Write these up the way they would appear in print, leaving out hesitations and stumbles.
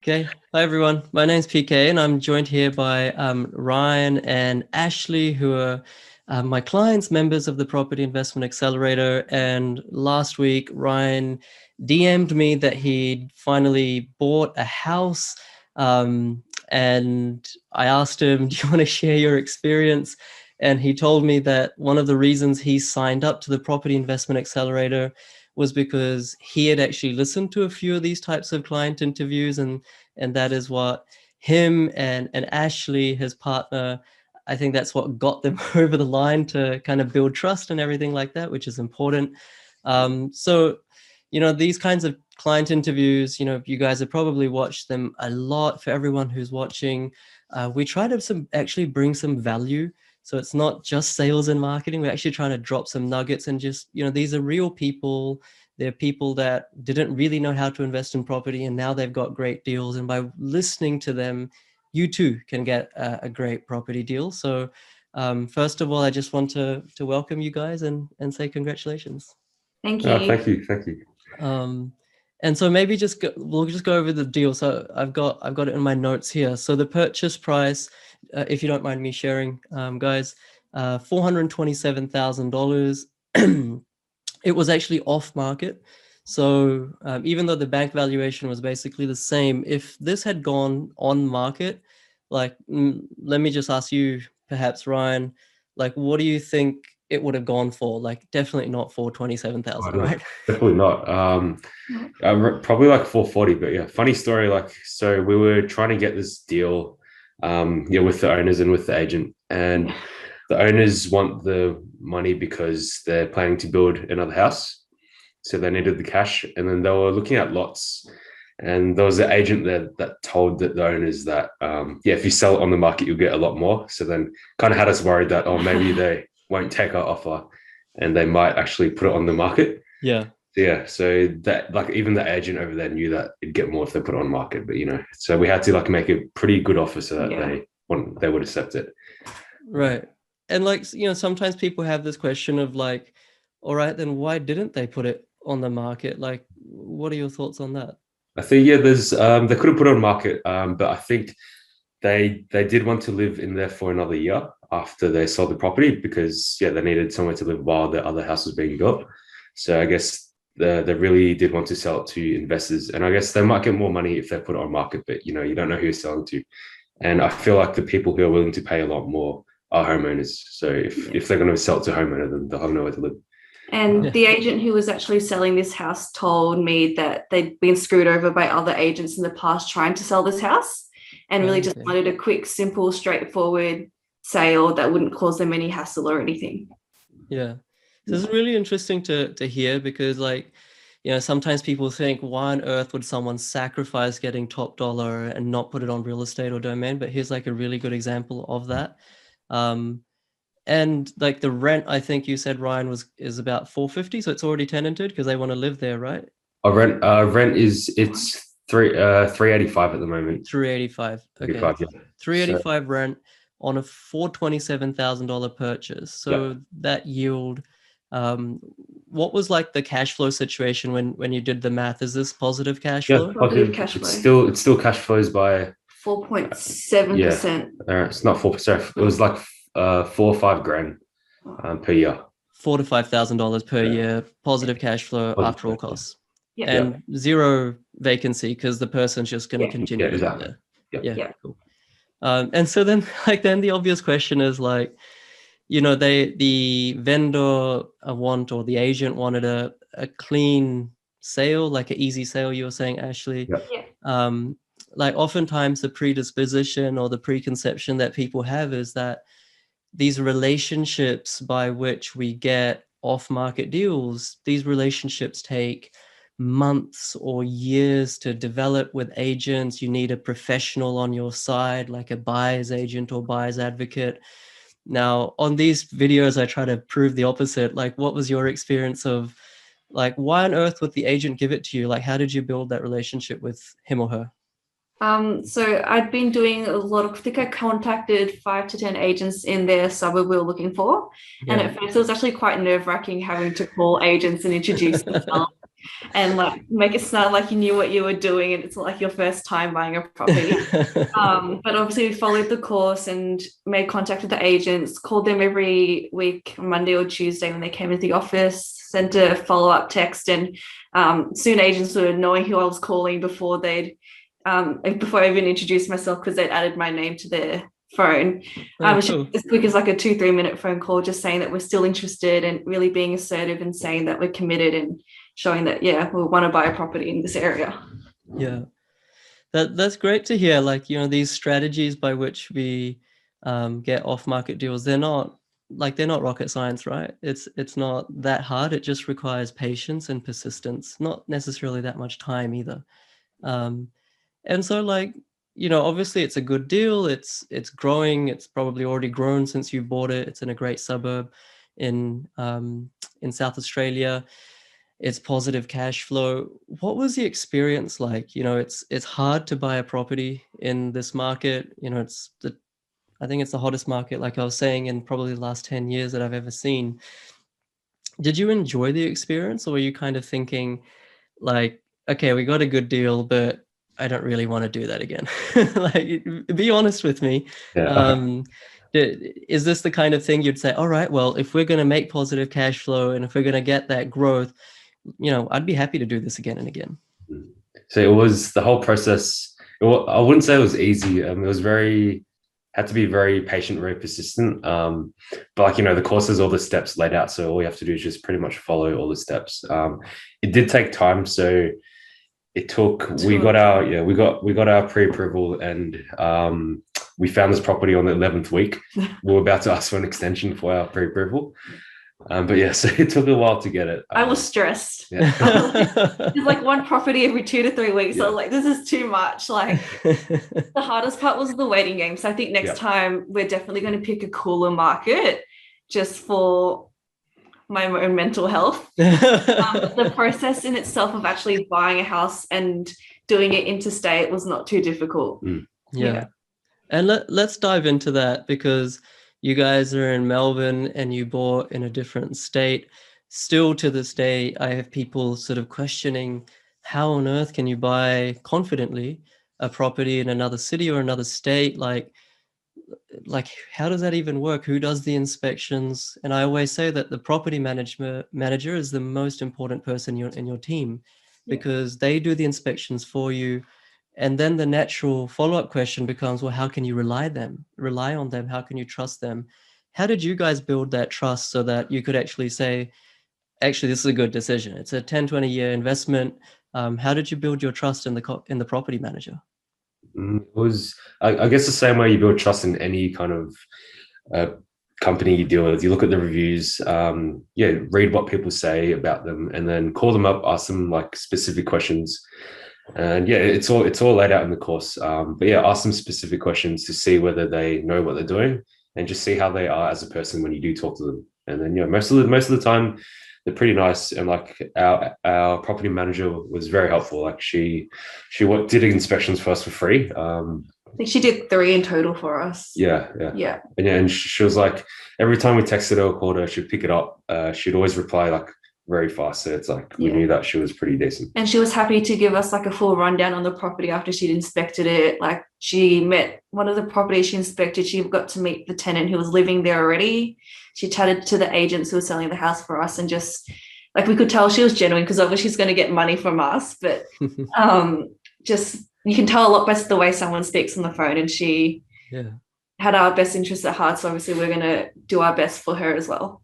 Okay. Hi, everyone. My name's PK, and I'm joined here by Ryan and Ashley, who are my clients, members of the Property Investment Accelerator. And last week, Ryan DM'd me that he'd finally bought a house. And I asked him, do you want to share your experience? And he told me that one of the reasons he signed up to the Property Investment Accelerator was because he had actually listened to a few of these types of client interviews, and that is what him and Ashley, his partner, I think that's what got them over the line to kind of build trust and everything like that, which is important. So, these kinds of client interviews, you guys have probably watched them a lot. For everyone who's watching, we try to actually bring some value. So it's not just sales and marketing. We're actually trying to drop some nuggets and just, these are real people. They're people that didn't really know how to invest in property, and now they've got great deals. And by listening to them, you too can get a great property deal. So first of all, I just want to welcome you guys and say congratulations. Thank you. Thank you. And so maybe we'll just go over the deal. So I've got it in my notes here. So the purchase price, if you don't mind me sharing, guys, $427,000. It was actually off market. So even though the bank valuation was basically the same, if this had gone on market, let me just ask you, perhaps Ryan, what do you think it would have gone for? Definitely not for 27,000, right? Definitely not. Probably like 440. But yeah, funny story. So we were trying to get this deal, with the owners and with the agent, and the owners want the money because they're planning to build another house, so they needed the cash. And then they were looking at lots, and there was an agent there that told the owners that if you sell it on the market, you'll get a lot more. So then kind of had us worried that maybe they won't take our offer and they might actually put it on the market. So that even the agent over there knew that it'd get more if they put it on market. But so we had to make a pretty good offer so that they would accept it. Right. And sometimes people have this question of all right, then why didn't they put it on the market? What are your thoughts on that? I think there's they could have put it on market, but I think they did want to live in there for another year after they sold the property, because they needed somewhere to live while the other house was being built. So I guess they really did want to sell it to investors, and I guess they might get more money if they put it on market, but you don't know who you're selling to. And I feel like the people who are willing to pay a lot more are homeowners. So if they're going to sell it to a homeowner, then they'll have nowhere to live. And the agent who was actually selling this house told me that they'd been screwed over by other agents in the past trying to sell this house, and really just wanted a quick, simple, straightforward sale that wouldn't cause them any hassle or anything. Yeah. This is really interesting to hear, because sometimes people think, why on earth would someone sacrifice getting top dollar and not put it on real estate or domain? But here's a really good example of that. And the rent, I think you said, Ryan, is about $450, so it's already tenanted because they want to live there, right? Rent it's 385 at the moment. 385. Okay. 385 rent on a $427,000 purchase. So that yield, what was the cash flow situation when you did the math? Is this positive cash flow? Positive cash flow. It still cash flows by 4.7%. It's not 4%. It was 4 or 5 grand per year. $4,000 to $5,000 per year, positive cash flow after all costs. And zero vacancy, because the person's just going to continue to live there. Cool. And so then then the obvious question is the vendor or the agent wanted a clean sale, an easy sale, you were saying, Ashley. Oftentimes the predisposition or the preconception that people have is that these relationships by which we get off-market deals, these relationships take months or years to develop with agents. You need a professional on your side, like a buyer's agent or buyer's advocate. Now, on these videos, I try to prove the opposite. What was your experience of, why on earth would the agent give it to you? How did you build that relationship with him or her? So I'd been doing a lot of, I think I contacted 5 to 10 agents in their suburb we were looking for. And at first it was actually quite nerve-wracking having to call agents and introduce themselves. and like make it sound like you knew what you were doing and it's not like your first time buying a property. But obviously we followed the course and made contact with the agents, called them every week, Monday or Tuesday when they came into the office, sent a follow-up text, and soon agents were knowing who I was calling before before I even introduced myself, because they'd added my name to their phone. It's cool. just as quick as like a 2-3 minute phone call, just saying that we're still interested and really being assertive and saying that we're committed and showing that, yeah, we want to buy a property in this area. Yeah, that's great to hear. Like, you know, these strategies by which we get off-market deals, they're not rocket science, right? It's not that hard. It just requires patience and persistence, not necessarily that much time either. And so, like, you know, obviously it's a good deal. It's growing. It's probably already grown since you bought it. It's in a great suburb in South Australia. It's positive cash flow. What was the experience like? You know, it's hard to buy a property in this market. You know, I think it's the hottest market, like I was saying, in probably the last 10 years that I've ever seen. Did you enjoy the experience, or were you kind of thinking like, okay, we got a good deal, but I don't really want to do that again? Like, be honest with me. Yeah. Is this the kind of thing you'd say, all right, well, if we're going to make positive cash flow and if we're going to get that growth, you know, I'd be happy to do this again and again? So it was the whole process. I wouldn't say it was easy. It was had to be very patient, very persistent. But like, you know, the course has all the steps laid out. So all you have to do is just pretty much follow all the steps. It did take time. So it took, we got our pre-approval, and we found this property on the 11th week. We were about to ask for an extension for our pre-approval. But yeah, so it took a while to get it. I was stressed. Yeah. There's like one property every 2 to 3 weeks. Yeah. I was like, this is too much. Like, the hardest part was the waiting game. So I think next time we're definitely going to pick a cooler market just for my own mental health. The process in itself of actually buying a house and doing it interstate was not too difficult. Yeah. And let's dive into that, because you guys are in Melbourne and you bought in a different state. Still to this day, I have people sort of questioning, how on earth can you buy confidently a property in another city or another state? Like how does that even work? Who does the inspections? And I always say that the property manager is the most important person in your team, because they do the inspections for you. And then the natural follow-up question becomes, well, how can you rely on them? How can you trust them? How did you guys build that trust so that you could actually say, actually, this is a good decision? It's a 10, 20-year investment. How did you build your trust in the property manager? It was, I guess, the same way you build trust in any kind of company you deal with. You look at the reviews, read what people say about them, and then call them up, ask them like specific questions. And it's all laid out in the course. But ask them specific questions to see whether they know what they're doing, and just see how they are as a person when you do talk to them. And then most of the time they're pretty nice. And like our property manager was very helpful. Like she did inspections for us for free. I think she did 3 in total for us. Yeah. And she was like, every time we texted her or called her, she'd pick it up. She'd always reply like very fast. So it's like we knew that she was pretty decent. And she was happy to give us like a full rundown on the property after she'd inspected it. Like, she met one of the properties she inspected. She got to meet the tenant who was living there already. She chatted to the agents who were selling the house for us, and just like, we could tell she was genuine, because obviously she's going to get money from us. But just, you can tell a lot by the way someone speaks on the phone, and she had our best interests at heart. So obviously we're going to do our best for her as well.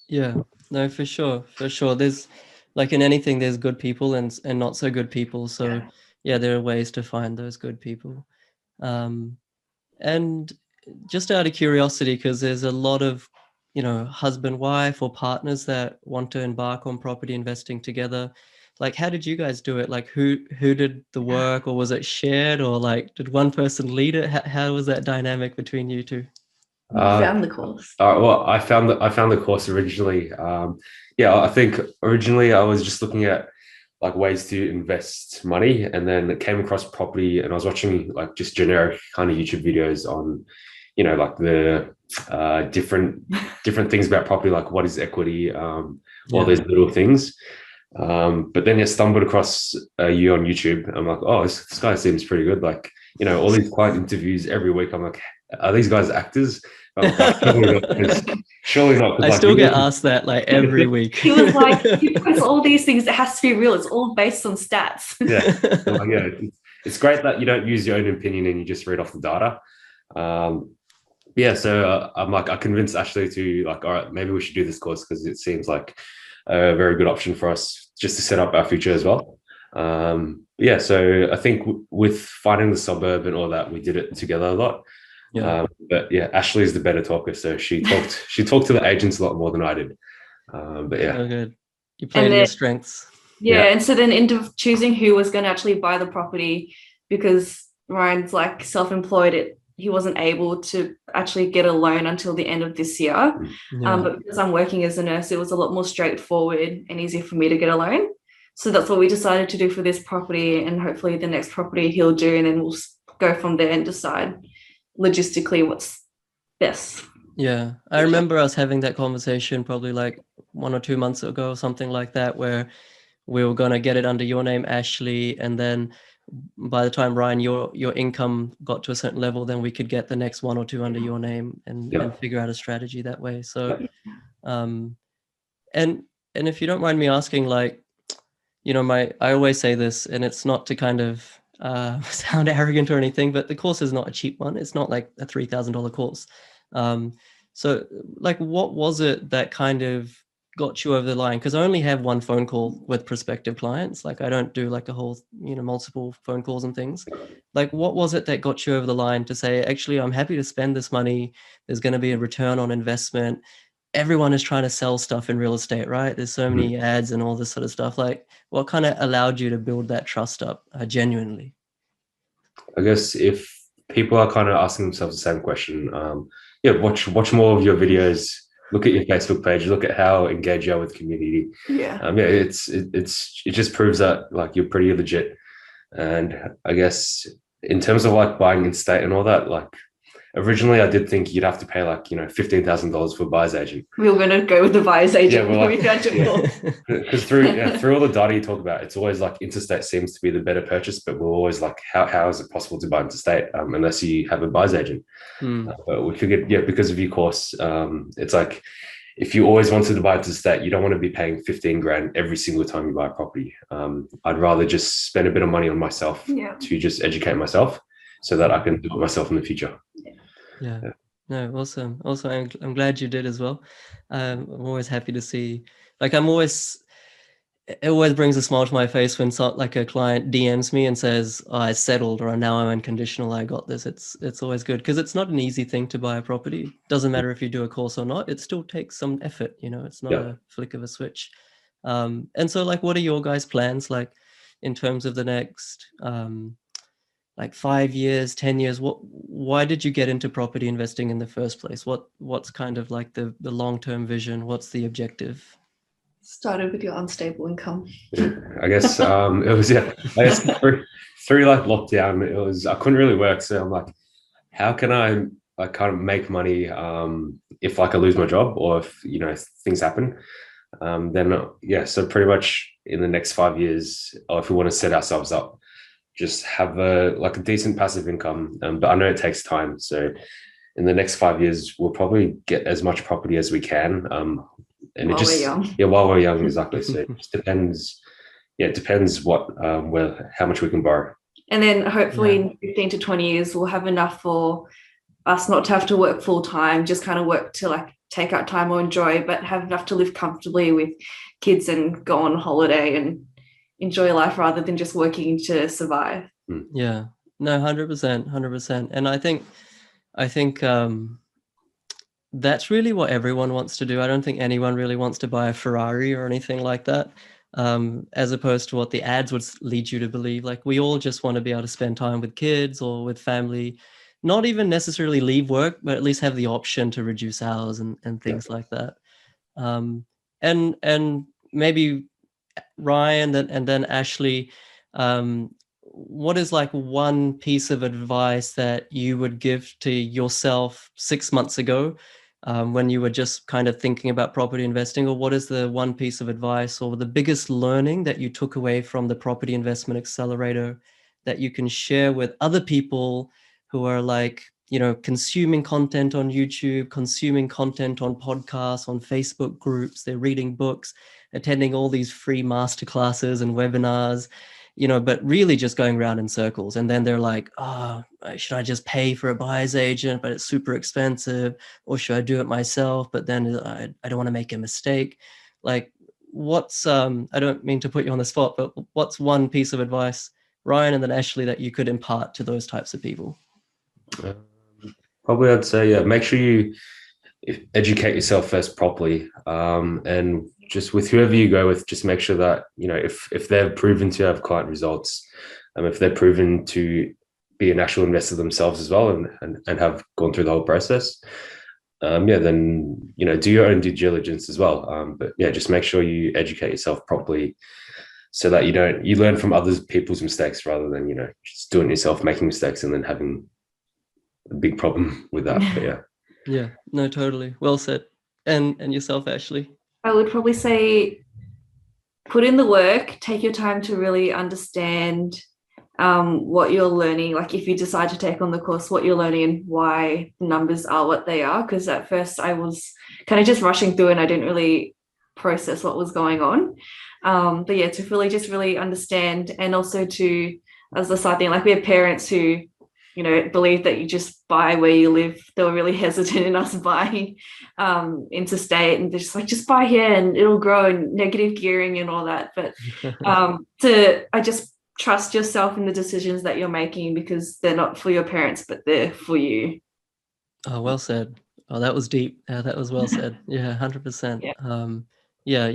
Yeah. No, for sure. There's, like in anything, there's good people and not so good people. So there are ways to find those good people. And just out of curiosity, because there's a lot of, you know, husband, wife, or partners that want to embark on property investing together. Like, how did you guys do it? Like, who did the work, or was it shared, or like, did one person lead it? How was that dynamic between you two? Found the course. Well, I found the course originally. I think originally I was just looking at like ways to invest money, and then it came across property, and I was watching like just generic kind of YouTube videos on, you know, like the different things about property, like what is equity, all those little things. But then I stumbled across you on YouTube. I'm like, oh, this guy seems pretty good. Like, all these client interviews every week. I'm like, are these guys actors? I'm like, surely not. I still get asked that like every week. He was like, you post all these things, it has to be real. It's all based on stats. Yeah. Like, yeah. It's great that you don't use your own opinion and you just read off the data. Yeah, so I'm like, I convinced Ashelee to like, all right, maybe we should do this course because it seems like a very good option for us just to set up our future as well. Yeah, so I think with finding the SUBURB and all that, we did it together a lot. Yeah. But yeah, Ashelee is the better talker, so she talked to the agents a lot more than I did. But yeah, so good. You played your strengths. Yeah, and so then into choosing who was going to actually buy the property, because Ryan's like self-employed, he wasn't able to actually get a loan until the end of this year. But because I'm working as a nurse, it was a lot more straightforward and easy for me to get a loan. So that's what we decided to do for this property, and hopefully the next property he'll do, and then we'll go from there and decide logistically what's best. Yeah, I remember us having that conversation probably like 1 or 2 months ago or something like that, where we were going to get it under your name, Ashelee, and then by the time, Ryan, your income got to a certain level, then we could get the next 1 or 2 under your name and figure out a strategy that way. So and if you don't mind me asking, like, I always say this, and it's not to kind of sound arrogant or anything, but the course is not a cheap one. It's not like a $3,000 course. So like, what was it that kind of got you over the line? Because I only have one phone call with prospective clients. Like, I don't do like a whole, multiple phone calls and things. Like, what was it that got you over the line to say, actually, I'm happy to spend this money. There's going to be a return on investment. Everyone is trying to sell stuff in real estate, right? There's so many ads and all this sort of stuff. Like, what kind of allowed you to build that trust up genuinely? I guess if people are kind of asking themselves the same question, watch more of your videos. Look at your Facebook page. Look at how engaged you are with community. It just proves that like you're pretty legit. And I guess in terms of like buying in state and all that, like originally I did think you'd have to pay like $15,000 for a buyer's agent. We were going to go with the buyer's agent. Because through all the data you talk about, it's always like interstate seems to be the better purchase, but we're always like, how is it possible to buy interstate unless you have a buyer's agent? But we figured, because of your course, it's like if you always wanted to buy interstate, you don't want to be paying $15,000 every single time you buy a property. I'd rather just spend a bit of money on myself to just educate myself so that I can do it myself in the future. Yeah. No, awesome. Also, I'm glad you did as well. I'm always happy to see, like, it always brings a smile to my face when like a client DMs me and says, oh, I settled, or now I'm unconditional, I got this. It's always good, because it's not an easy thing to buy a property. Doesn't matter if you do a course or not, it still takes some effort, it's not a flick of a switch. And so like, what are your guys' plans like in terms of the next like 5 years, 10 years? Why did you get into property investing in the first place? What's kind of like the long-term vision? What's the objective? Started with your unstable income. I guess it was through like lockdown, I couldn't really work. So I'm like, how can I like kind of make money if like I lose my job or if things happen? So pretty much in the next 5 years, or if we want to set ourselves up, just have a decent passive income. But I know it takes time. So in the next 5 years, we'll probably get as much property as we can. And while we're young, exactly. So it just depends. Yeah, it depends how much we can borrow. And then hopefully in 15 to 20 years, we'll have enough for us not to have to work full time, just kind of work to like take out time or enjoy, but have enough to live comfortably with kids and go on holiday and enjoy life rather than just working to survive. Yeah, no, 100%. And I think that's really what everyone wants to do. I don't think anyone really wants to buy a Ferrari or anything like that, as opposed to what the ads would lead you to believe. Like, we all just want to be able to spend time with kids or with family, not even necessarily leave work, but at least have the option to reduce hours and things like that. And maybe Ryan and then Ashelee, what is like one piece of advice that you would give to yourself 6 months ago when you were just kind of thinking about property investing? Or what is the one piece of advice or the biggest learning that you took away from the Property Investment Accelerator that you can share with other people who are like, you know, consuming content on YouTube, consuming content on podcasts, on Facebook groups, they're reading books, attending all these free masterclasses and webinars, you know, but really just going around in circles. And then they're like, oh, should I just pay for a buyer's agent, but it's super expensive? Or should I do it myself? But then I don't want to make a mistake. Like, what's, I don't mean to put you on the spot, but what's one piece of advice, Ryan and then Ashelee, that you could impart to those types of people? Probably I'd say, yeah, make sure you educate yourself first properly. And just with whoever you go with, just make sure that, you know, if they're proven to have client results, if they're proven to be an actual investor themselves as well and have gone through the whole process, then, you know, do your own due diligence as well. But yeah, just make sure you educate yourself properly so that you learn from other people's mistakes rather than, you know, just doing it yourself, making mistakes and then having a big problem with that. But yeah. Yeah, no, totally. Well said. And yourself, Ashelee? I would probably say put in the work, take your time to really understand what you're learning. Like if you decide to take on the course, what you're learning and why the numbers are what they are. Because at first I was kind of just rushing through and I didn't really process what was going on. But yeah, to really understand, and also to, as the side thing, like we have parents who, you know, believe that you just buy where you live. They were really hesitant in us buying interstate, and they're just like, just buy here and it'll grow, and negative gearing and all that. But I just trust yourself in the decisions that you're making, because they're not for your parents, but they're for you. Oh, well said. Oh, that was deep. That was well said. Yeah, 100%. Yeah,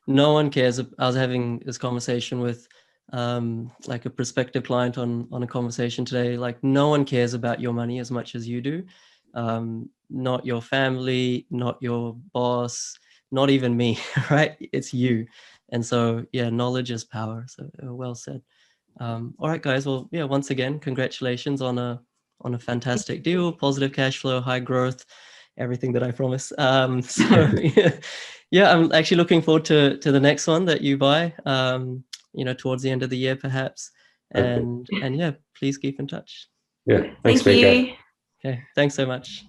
no one cares. I was having this conversation with like a prospective client on a conversation today. Like, no one cares about your money as much as you do. Not your family, not your boss, not even me, right? It's you. And so, yeah, knowledge is power. So well said. All right, guys. Well, yeah, once again, congratulations on a fantastic deal, positive cash flow, high growth, everything that I promised. So yeah, I'm actually looking forward to the next one that you buy, you know, towards the end of the year, perhaps. And yeah, please keep in touch. Yeah. Thanks, Thank you. Okay. Thanks so much.